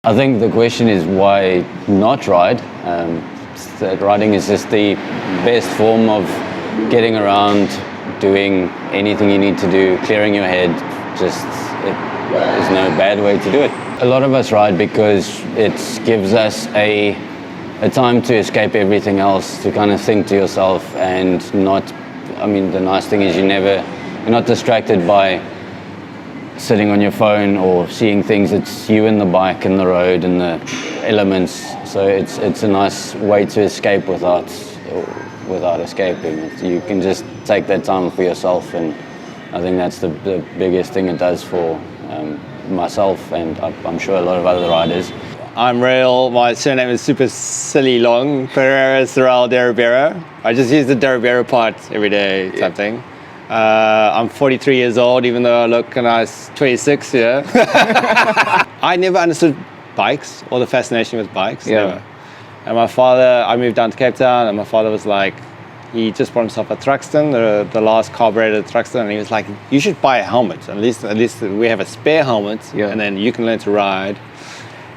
I think the question is why not ride? Riding is just the best form of getting around, doing anything you need to do, clearing your head. There's no bad way to do it. A lot of us ride because it gives us a time to escape everything else, to kind of think to yourself and not, the nice thing is you're not distracted by sitting on your phone or seeing things. It's you and the bike and the road and the elements. So it's a nice way to escape without escaping. You can just take that time for yourself, and I think that's the biggest thing it does for myself, and I'm sure a lot of other riders. I'm Rail. My surname is super silly long. Pereira Sorrel Deribera. I just use the Deribera part every day type thing. I'm 43 years old, even though I look and I was 26. Yeah. I never understood bikes or the fascination with bikes. Yeah. Never. And my father, I moved down to Cape Town, and my father was like, he just bought himself a Truxton, the last carbureted Truxton, and he was like, you should buy a helmet. At least we have a spare helmet, and then you can learn to ride.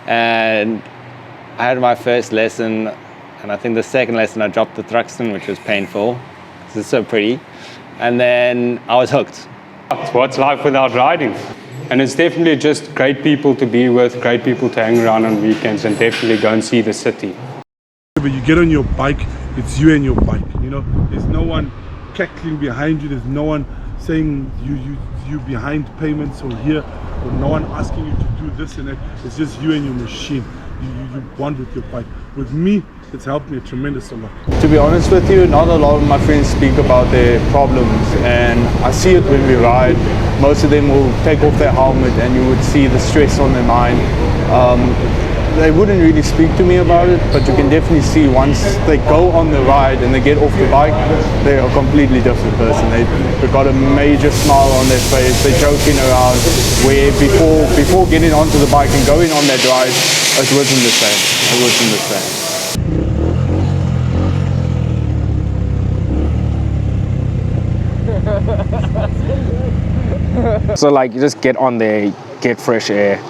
And I had my first lesson, and I think the second lesson I dropped the Truxton, which was painful because it's so pretty. And then I was hooked. What's life without riding? And it's definitely just great people to be with, great people to hang around on weekends, and definitely go and see the city. But you get on your bike, it's you and your bike, there's no one cackling behind you, there's no one saying you behind payments or here, or no one asking you to do this and that. It's just you and your machine. You bond with your bike. With me, it's helped me a tremendous amount. To be honest with you, not a lot of my friends speak about their problems, and I see it when we ride. Most of them will take off their helmet and you would see the stress on their mind. They wouldn't really speak to me about it, but you can definitely see once they go on the ride and they get off the bike, they're a completely different person. They've got a major smile on their face, they're joking around, where before getting onto the bike and going on that ride, it wasn't the same. It wasn't the same. So you just get on there, get fresh air,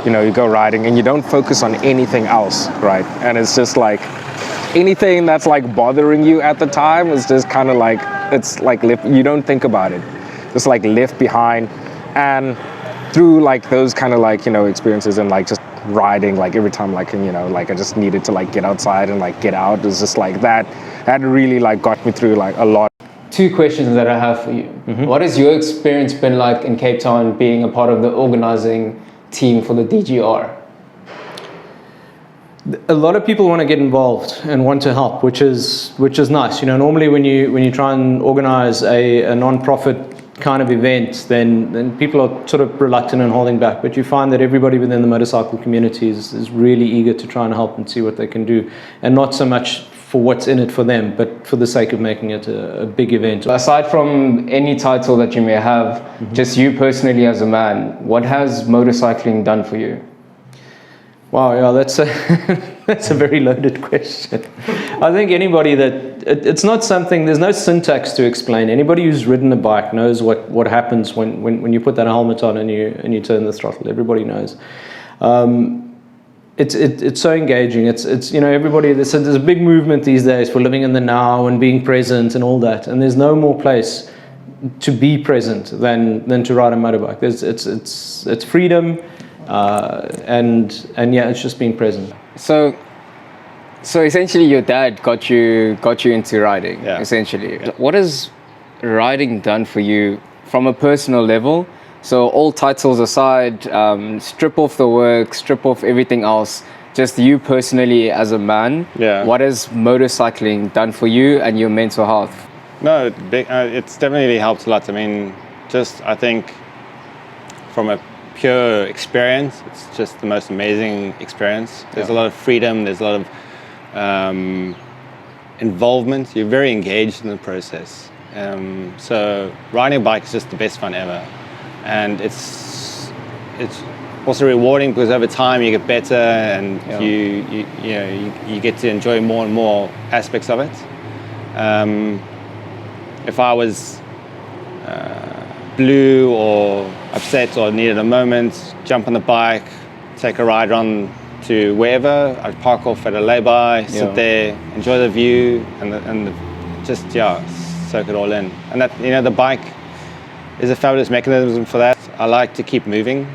you go riding and you don't focus on anything else, right? And it's just anything that's bothering you at the time is just kind of you don't think about it. Just left behind. And through those kind of experiences and just riding, every time I just needed to get outside and get out, it was just that really got me through a lot. Two questions that I have for you. Mm-hmm. What has your experience been like in Cape Town being a part of the organizing team for the DGR? A lot of people want to get involved and want to help, which is nice. Normally when you try and organize a non-profit kind of event, then people are sort of reluctant and holding back. But you find that everybody within the motorcycle community is really eager to try and help and see what they can do, and not so much for what's in it for them, but for the sake of making it a big event. Aside from any title that you may have, just you personally as a man, what has motorcycling done for you? Wow, yeah, that's a very loaded question. I think anybody it's not something, there's no syntax to explain. Anybody who's ridden a bike knows what happens when you put that helmet on and you turn the throttle. Everybody knows. It's so engaging. It's everybody. There's a big movement these days for living in the now and being present and all that. And there's no more place to be present than to ride a motorbike. It's freedom, and yeah, it's just being present. So essentially, your dad got you into riding. Yeah. Essentially, what has riding done for you from a personal level? So all titles aside, strip off the work, strip off everything else, just you personally as a man, what has motorcycling done for you and your mental health? No, it's definitely helped a lot. I think from a pure experience, it's just the most amazing experience. There's a lot of freedom, there's a lot of involvement. You're very engaged in the process. So riding a bike is just the best fun ever. And it's also rewarding because over time you get better and you get to enjoy more and more aspects of it. If I was blue or upset or needed a moment, jump on the bike, take a ride around to wherever. I'd park off at a lay-by, sit there, enjoy the view, and just soak it all in. And that, you know, the bike is a fabulous mechanism for that. I like to keep moving,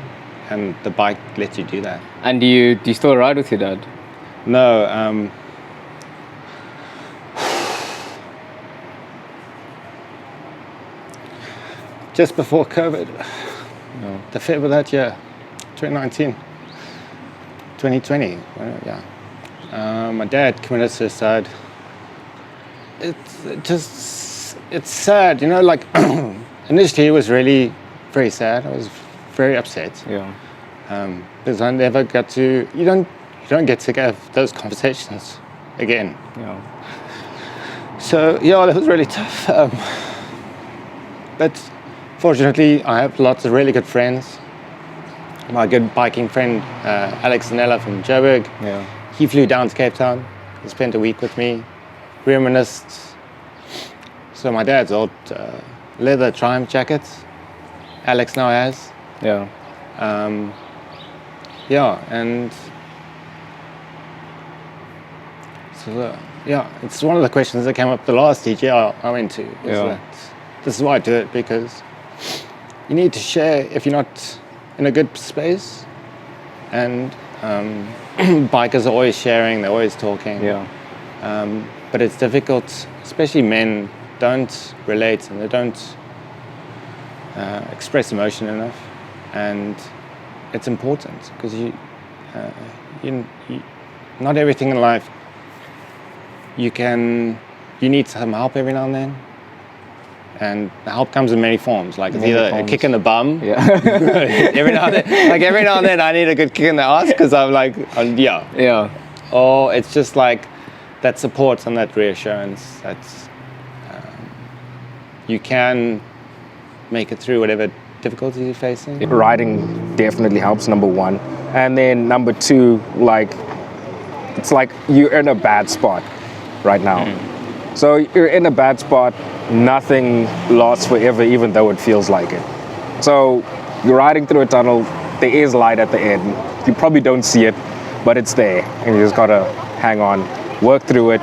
and the bike lets you do that. And do you still ride with your dad? No. Just before COVID, the February that year, 2019, 2020, my dad committed suicide. It's sad, you know, like initially it was really very sad. I was very upset. Because I never got to, you don't get to have those conversations again. So that was really tough. But fortunately, I have lots of really good friends. My good biking friend, Alex Zanella from Joburg, he flew down to Cape Town. He spent a week with me, reminisced. So my dad's old leather Triumph jacket, Alex now has. And so it's one of the questions that came up the last DGR I went to. That this is why I do it, because you need to share if you're not in a good space. And bikers are always sharing, they're always talking. But it's difficult, especially men don't relate and they don't express emotion enough. And it's important because you not everything in life you need some help every now and then. And the help comes in many forms, like it's either a kick in the bum. every now and then I need a good kick in the ass because I'm like, or it's just like that support and that reassurance that you can make it through whatever difficulties you're facing. Riding definitely helps, number one. And then number two, like, it's like you're in a bad spot right now. So you're in a bad spot, nothing lasts forever, even though it feels like it. So you're riding through a tunnel, there is light at the end. You probably don't see it, but it's there. And you just gotta hang on, work through it,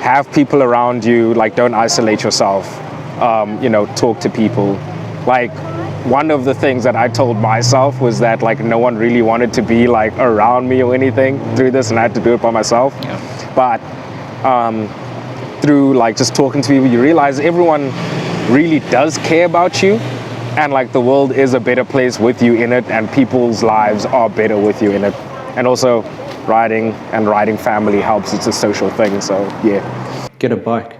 have people around you, like don't isolate yourself, talk to people. Like one of the things that I told myself was that like no one really wanted to be like around me or anything through this, and I had to do it by myself. But through like just talking to people, you realize everyone really does care about you, and like the world is a better place with you in it, and people's lives are better with you in it. And also riding and riding family helps. It's a social thing, so Get a bike.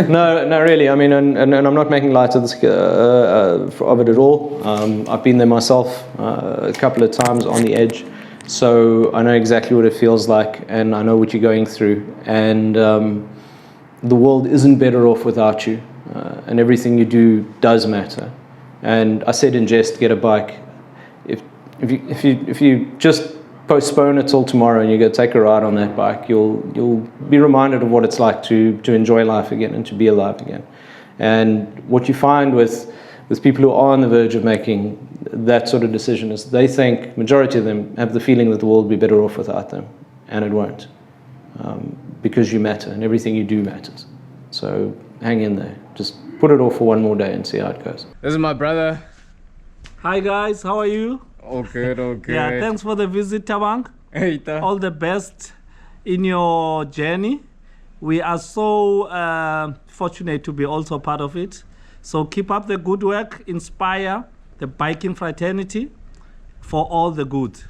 No, really. I mean, and I'm not making light of this of it at all. I've been there myself a couple of times on the edge. So I know exactly what it feels like, and I know what you're going through. And the world isn't better off without you, and everything you do does matter. And I said in jest, get a bike. If you just postpone it till tomorrow and you go take a ride on that bike, you'll be reminded of what it's like to enjoy life again and to be alive again. And what you find with people who are on the verge of making that sort of decision is they think, majority of them have the feeling that the world will be better off without them, and it won't, because you matter and everything you do matters. So hang in there, just put it off for one more day and see how it goes. This is my brother. Hi guys, how are you? All good, all good. Yeah, thanks for the visit, Tabang. Eita. All the best in your journey. We are so fortunate to be also part of it. So keep up the good work, inspire the biking fraternity for all the good.